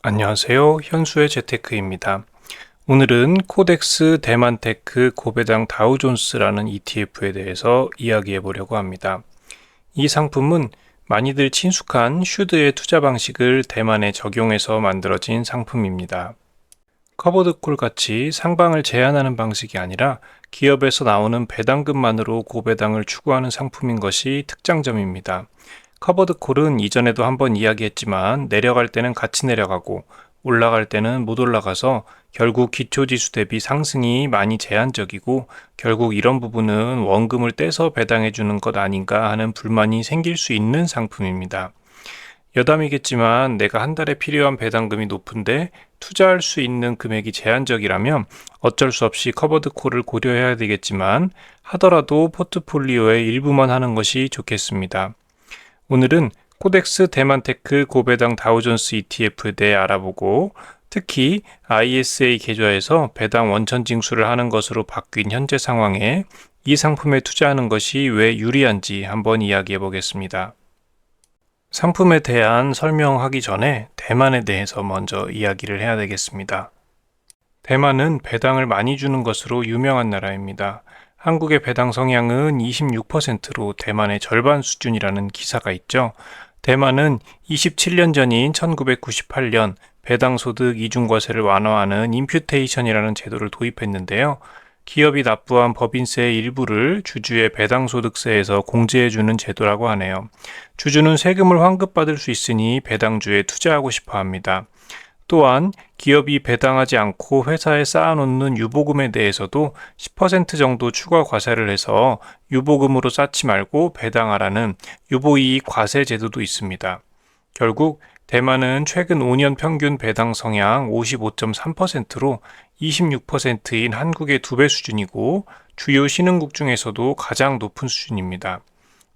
안녕하세요. 현수의 재테크입니다. 오늘은 코덱스 대만테크 고배당 다우존스라는 ETF에 대해서 이야기해 보려고 합니다. 이 상품은 많이들 친숙한 슈드의 투자 방식을 대만에 적용해서 만들어진 상품입니다. 커버드콜 같이 상방을 제한하는 방식이 아니라 기업에서 나오는 배당금만으로 고배당을 추구하는 상품인 것이 특장점입니다. 커버드콜은 이전에도 한번 이야기했지만 내려갈 때는 같이 내려가고 올라갈 때는 못 올라가서 결국 기초지수 대비 상승이 많이 제한적이고 결국 이런 부분은 원금을 떼서 배당해 주는 것 아닌가 하는 불만이 생길 수 있는 상품입니다. 여담이겠지만 내가 한 달에 필요한 배당금이 높은데 투자할 수 있는 금액이 제한적이라면 어쩔 수 없이 커버드콜을 고려해야 되겠지만 하더라도 포트폴리오의 일부만 하는 것이 좋겠습니다. 오늘은 코덱스 대만테크 고배당 다우존스 ETF에 대해 알아보고 특히 ISA 계좌에서 배당 원천 징수를 하는 것으로 바뀐 현재 상황에 이 상품에 투자하는 것이 왜 유리한지 한번 이야기해 보겠습니다. 상품에 대한 설명하기 전에 대만에 대해서 먼저 이야기를 해야 되겠습니다. 대만은 배당을 많이 주는 것으로 유명한 나라입니다. 한국의 배당 성향은 26%로 대만의 절반 수준이라는 기사가 있죠. 대만은 27년 전인 1998년 배당소득 이중과세를 완화하는 임퓨테이션이라는 제도를 도입했는데요. 기업이 납부한 법인세의 일부를 주주의 배당소득세에서 공제해주는 제도라고 하네요. 주주는 세금을 환급받을 수 있으니 배당주에 투자하고 싶어 합니다. 또한 기업이 배당하지 않고 회사에 쌓아놓는 유보금에 대해서도 10% 정도 추가 과세를 해서 유보금으로 쌓지 말고 배당하라는 유보이익 과세 제도도 있습니다. 결국 대만은 최근 5년 평균 배당 성향 55.3%로 26%인 한국의 2배 수준이고 주요 신흥국 중에서도 가장 높은 수준입니다.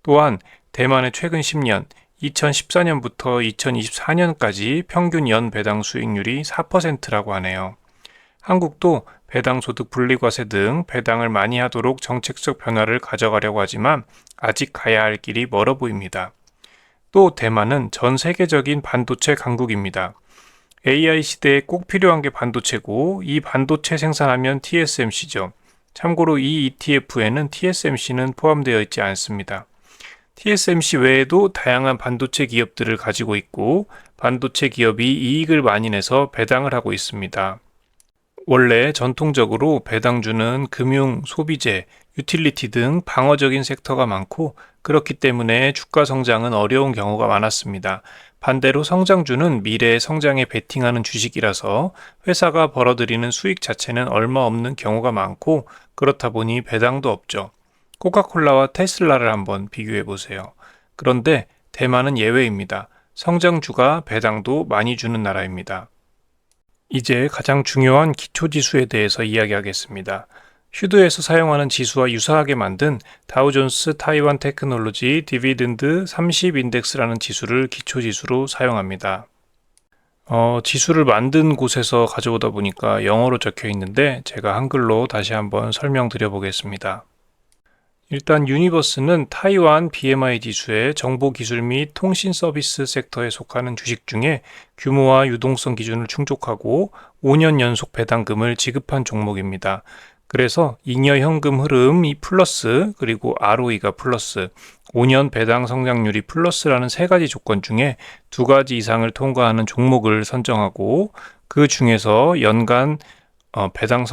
또한 대만의 최근 10년 2014년부터 2024년까지 평균 연 배당 수익률이 4%라고 하네요. 한국도 배당소득 분리과세 등 배당을 많이 하도록 정책적 변화를 가져가려고 하지만 아직 가야 할 길이 멀어 보입니다. 또 대만은 전 세계적인 반도체 강국입니다. AI 시대에 꼭 필요한 게 반도체고 이 반도체 생산하면 TSMC죠. 참고로 이 ETF에는 TSMC는 포함되어 있지 않습니다. TSMC 외에도 다양한 반도체 기업들을 가지고 있고 반도체 기업이 이익을 많이 내서 배당을 하고 있습니다. 원래 전통적으로 배당주는 금융, 소비재, 유틸리티 등 방어적인 섹터가 많고 그렇기 때문에 주가 성장은 어려운 경우가 많았습니다. 반대로 성장주는 미래의 성장에 베팅하는 주식이라서 회사가 벌어들이는 수익 자체는 얼마 없는 경우가 많고 그렇다 보니 배당도 없죠. 코카콜라와 테슬라를 한번 비교해 보세요. 그런데 대만은 예외입니다. 성장주가 배당도 많이 주는 나라입니다. 이제 가장 중요한 기초지수에 대해서 이야기하겠습니다. 슈드에서 사용하는 지수와 유사하게 만든 다우존스 타이완 테크놀로지 디비든드 30 인덱스라는 지수를 기초지수로 사용합니다. 지수를 만든 곳에서 가져오다 보니까 영어로 적혀 있는데 제가 한글로 다시 한번 설명드려 보겠습니다. 일단 유니버스는 타이완 BMI 지수의 정보기술 및 통신 서비스 섹터에 속하는 주식 중에 규모와 유동성 기준을 충족하고 5년 연속 배당금을 지급한 종목입니다. 그래서 잉여 현금 흐름이 플러스 그리고 ROE가 플러스 5년 배당 성장률이 플러스라는 세 가지 조건 중에 두 가지 이상을 통과하는 종목을 선정하고 그 중에서 연간 배당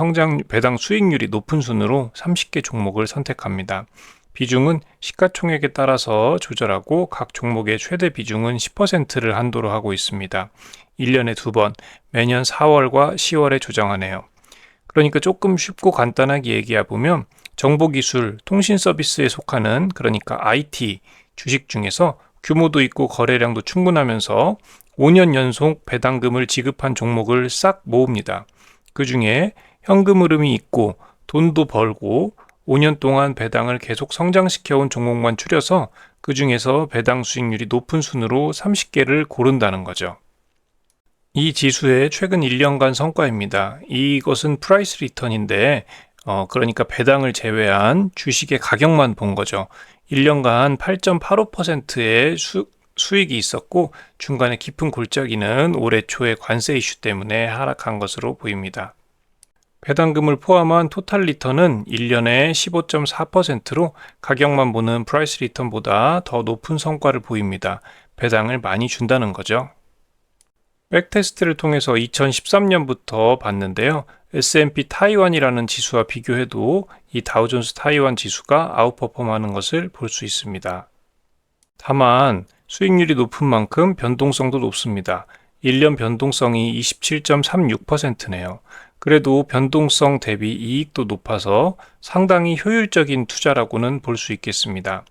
수익률이 높은 순으로 30개 종목을 선택합니다. 비중은 시가총액에 따라서 조절하고 각 종목의 최대 비중은 10%를 한도로 하고 있습니다. 1년에 2번, 매년 4월과 10월에 조정하네요. 그러니까 조금 쉽고 간단하게 얘기해보면 정보기술, 통신서비스에 속하는 그러니까 IT 주식 중에서 규모도 있고 거래량도 충분하면서 5년 연속 배당금을 지급한 종목을 싹 모읍니다. 그 중에 현금 흐름이 있고 돈도 벌고 5년 동안 배당을 계속 성장시켜온 종목만 추려서 그 중에서 배당 수익률이 높은 순으로 30개를 고른다는 거죠. 이 지수의 최근 1년간 성과입니다. 이것은 프라이스 리턴인데 그러니까 배당을 제외한 주식의 가격만 본 거죠. 1년간 8.85%의 수익이 있었고 중간에 깊은 골짜기는 올해 초에 관세 이슈 때문에 하락한 것으로 보입니다. 배당금을 포함한 토탈 리턴은 1년에 15.4%로 가격만 보는 프라이스 리턴보다 더 높은 성과를 보입니다. 배당을 많이 준다는 거죠. 백테스트를 통해서 2013년부터 봤는데요. S&P 타이완이라는 지수와 비교해도 이 다우존스 타이완 지수가 아웃퍼폼하는 것을 볼 수 있습니다. 다만 수익률이 높은 만큼 변동성도 높습니다. 1년 변동성이 27.36%네요. 그래도 변동성 대비 이익도 높아서 상당히 효율적인 투자라고는 볼 수 있겠습니다.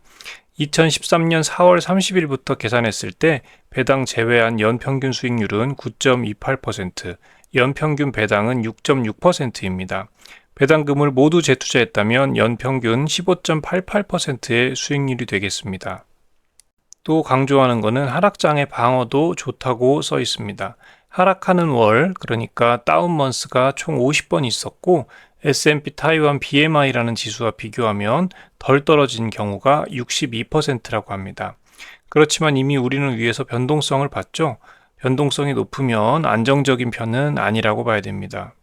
2013년 4월 30일부터 계산했을 때 배당 제외한 연평균 수익률은 9.28%, 연평균 배당은 6.6%입니다. 배당금을 모두 재투자했다면 연평균 15.88%의 수익률이 되겠습니다. 또 강조하는 것은 하락장의 방어도 좋다고 써 있습니다. 하락하는 월, 그러니까 다운먼스가 총 50번 있었고 S&P 타이완 BMI라는 지수와 비교하면 덜 떨어진 경우가 62%라고 합니다. 그렇지만 이미 우리는 위에서 변동성을 봤죠. 변동성이 높으면 안정적인 편은 아니라고 봐야 됩니다.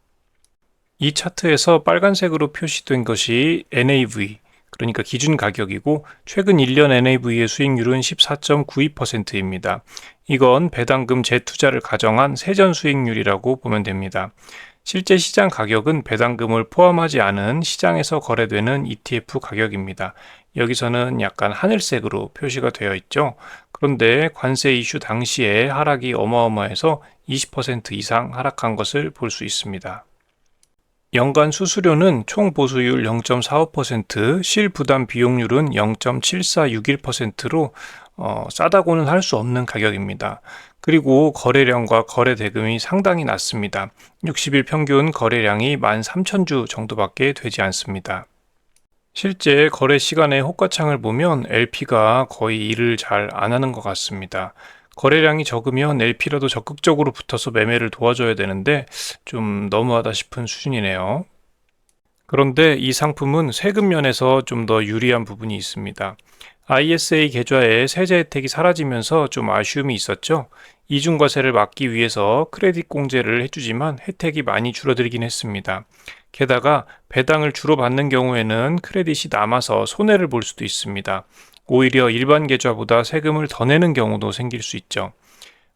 이 차트에서 빨간색으로 표시된 것이 NAV, 그러니까 기준 가격이고 최근 1년 NAV의 수익률은 14.92%입니다. 이건 배당금 재투자를 가정한 세전 수익률이라고 보면 됩니다. 실제 시장 가격은 배당금을 포함하지 않은 시장에서 거래되는 ETF 가격입니다. 여기서는 약간 하늘색으로 표시가 되어 있죠. 그런데 관세 이슈 당시에 하락이 어마어마해서 20% 이상 하락한 것을 볼 수 있습니다. 연간 수수료는 총 보수율 0.45%, 실부담 비용률은 0.7461%로 싸다고는 할 수 없는 가격입니다. 그리고 거래량과 거래 대금이 상당히 낮습니다. 60일 평균 거래량이 13,000주 정도밖에 되지 않습니다. 실제 거래 시간의 호가창을 보면 LP가 거의 일을 잘 안 하는 것 같습니다. 거래량이 적으면 LP라도 적극적으로 붙어서 매매를 도와줘야 되는데 좀 너무하다 싶은 수준이네요. 그런데 이 상품은 세금 면에서 좀 더 유리한 부분이 있습니다. ISA 계좌에 세제 혜택이 사라지면서 좀 아쉬움이 있었죠. 이중과세를 막기 위해서 크레딧 공제를 해주지만 혜택이 많이 줄어들긴 했습니다. 게다가 배당을 주로 받는 경우에는 크레딧이 남아서 손해를 볼 수도 있습니다. 오히려 일반 계좌보다 세금을 더 내는 경우도 생길 수 있죠.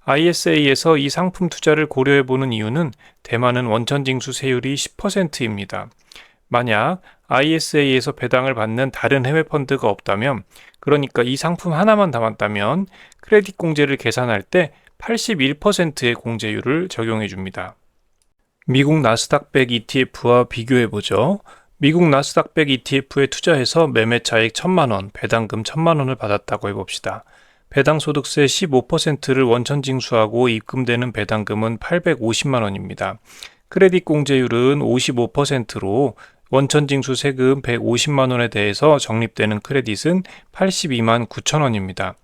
ISA에서 이 상품 투자를 고려해보는 이유는 대만은 원천징수 세율이 10%입니다. 만약 ISA에서 배당을 받는 다른 해외 펀드가 없다면, 그러니까 이 상품 하나만 담았다면 크레딧 공제를 계산할 때 81%의 공제율을 적용해 줍니다. 미국 나스닥 100 ETF와 비교해 보죠. 미국 나스닥 100 ETF에 투자해서 매매 차익 1,000만 원, 배당금 1,000만 원을 받았다고 해봅시다. 배당 소득세 15%를 원천 징수하고 입금되는 배당금은 850만 원입니다. 크레딧 공제율은 55%로 원천 징수 세금 150만 원에 대해서 적립되는 크레딧은 82만 9천 원입니다.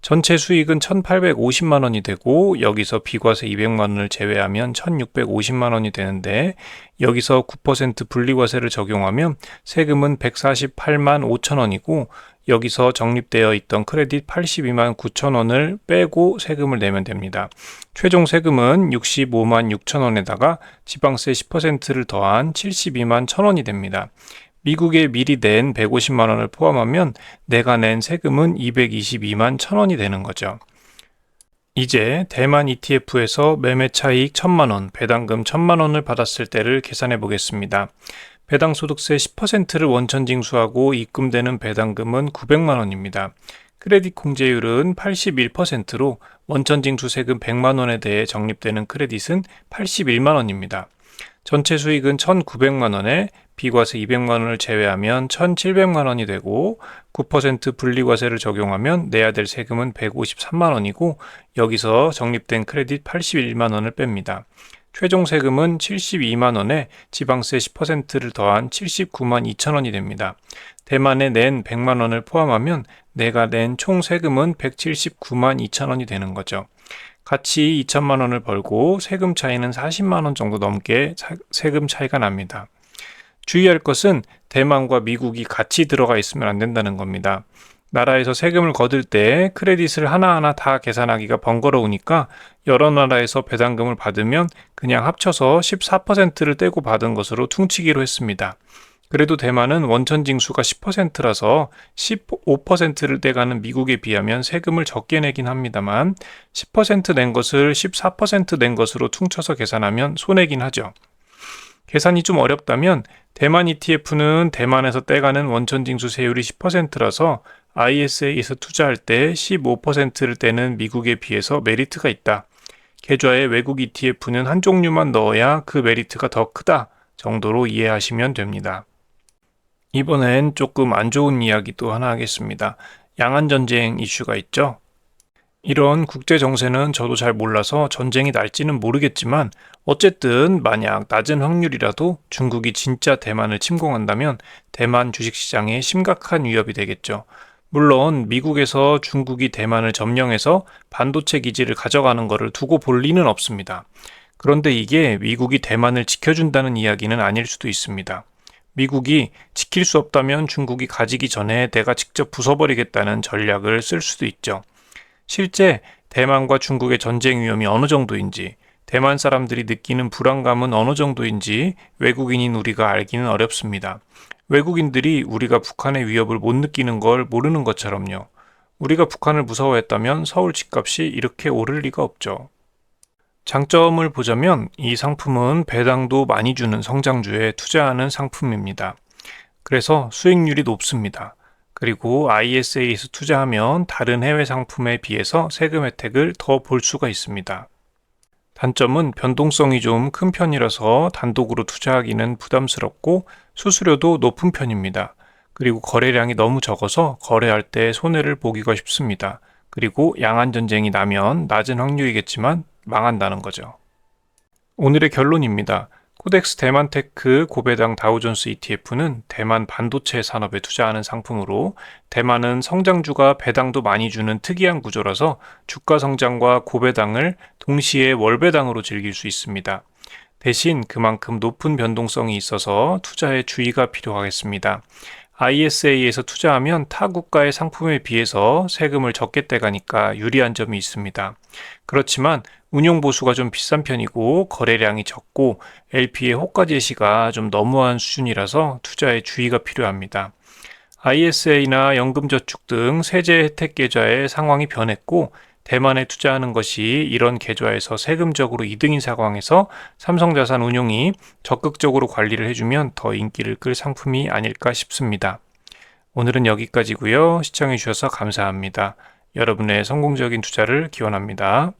전체 수익은 1,850만 원이 되고 여기서 비과세 200만 원을 제외하면 1,650만 원이 되는데 여기서 9% 분리과세를 적용하면 세금은 148만 5천 원이고 여기서 적립되어 있던 크레딧 82만 9천 원을 빼고 세금을 내면 됩니다. 최종 세금은 65만 6천 원에다가 지방세 10%를 더한 72만 1천 원이 됩니다. 미국에 미리 낸 150만 원을 포함하면 내가 낸 세금은 222만 1천 원이 되는 거죠. 이제 대만 ETF에서 매매 차익 1,000만 원, 배당금 1,000만 원을 받았을 때를 계산해 보겠습니다. 배당 소득세 10%를 원천 징수하고 입금되는 배당금은 900만 원입니다. 크레딧 공제율은 81%로 원천 징수 세금 100만 원에 대해 적립되는 크레딧은 81만 원입니다. 전체 수익은 1,900만 원에 비과세 200만 원을 제외하면 1,700만 원이 되고 9% 분리과세를 적용하면 내야 될 세금은 153만 원이고 여기서 적립된 크레딧 81만 원을 뺍니다. 최종 세금은 72만 원에 지방세 10%를 더한 79만 2천 원이 됩니다. 대만에 낸 100만 원을 포함하면 내가 낸 총 세금은 179만 2천 원이 되는 거죠. 같이 2천만 원을 벌고 세금 차이는 40만 원 정도 넘게 세금 차이가 납니다. 주의할 것은 대만과 미국이 같이 들어가 있으면 안 된다는 겁니다. 나라에서 세금을 거둘 때 크레딧을 하나하나 다 계산하기가 번거로우니까 여러 나라에서 배당금을 받으면 그냥 합쳐서 14%를 떼고 받은 것으로 퉁치기로 했습니다. 그래도 대만은 원천 징수가 10%라서 15%를 떼가는 미국에 비하면 세금을 적게 내긴 합니다만 10%낸 것을 14%낸 것으로 퉁쳐서 계산하면 손해긴 하죠. 계산이 좀 어렵다면 대만 ETF는 대만에서 떼가는 원천 징수 세율이 10%라서 ISA에서 투자할 때 15%를 떼는 미국에 비해서 메리트가 있다. 계좌에 외국 ETF는 한 종류만 넣어야 그 메리트가 더 크다 정도로 이해하시면 됩니다. 이번엔 조금 안 좋은 이야기도 하나 하겠습니다. 양안전쟁 이슈가 있죠. 이런 국제 정세는 저도 잘 몰라서 전쟁이 날지는 모르겠지만 어쨌든 만약 낮은 확률이라도 중국이 진짜 대만을 침공한다면 대만 주식시장에 심각한 위협이 되겠죠. 물론 미국에서 중국이 대만을 점령해서 반도체 기지를 가져가는 것을 두고 볼 리는 없습니다. 그런데 이게 미국이 대만을 지켜준다는 이야기는 아닐 수도 있습니다. 미국이 지킬 수 없다면 중국이 가지기 전에 내가 직접 부숴버리겠다는 전략을 쓸 수도 있죠. 실제 대만과 중국의 전쟁 위험이 어느 정도인지, 대만 사람들이 느끼는 불안감은 어느 정도인지 외국인인 우리가 알기는 어렵습니다. 외국인들이 우리가 북한의 위협을 못 느끼는 걸 모르는 것처럼요. 우리가 북한을 무서워했다면 서울 집값이 이렇게 오를 리가 없죠. 장점을 보자면 이 상품은 배당도 많이 주는 성장주에 투자하는 상품입니다. 그래서 수익률이 높습니다. 그리고 ISA에서 투자하면 다른 해외 상품에 비해서 세금 혜택을 더 볼 수가 있습니다. 단점은 변동성이 좀 큰 편이라서 단독으로 투자하기는 부담스럽고 수수료도 높은 편입니다. 그리고 거래량이 너무 적어서 거래할 때 손해를 보기가 쉽습니다. 그리고 양안전쟁이 나면 낮은 확률이겠지만 망한다는 거죠. 오늘의 결론입니다. 코덱스 대만테크 고배당 다우존스 ETF는 대만 반도체 산업에 투자하는 상품으로 대만은 성장주가 배당도 많이 주는 특이한 구조라서 주가 성장과 고배당을 동시에 월배당으로 즐길 수 있습니다. 대신 그만큼 높은 변동성이 있어서 투자에 주의가 필요하겠습니다. ISA에서 투자하면 타 국가의 상품에 비해서 세금을 적게 떼가니까 유리한 점이 있습니다. 그렇지만 운용 보수가 좀 비싼 편이고 거래량이 적고 LP의 호가 제시가 좀 너무한 수준이라서 투자에 주의가 필요합니다. ISA나 연금저축 등 세제 혜택 계좌의 상황이 변했고 대만에 투자하는 것이 이런 계좌에서 세금적으로 이득인 상황에서 삼성자산 운용이 적극적으로 관리를 해주면 더 인기를 끌 상품이 아닐까 싶습니다. 오늘은 여기까지고요. 시청해 주셔서 감사합니다. 여러분의 성공적인 투자를 기원합니다.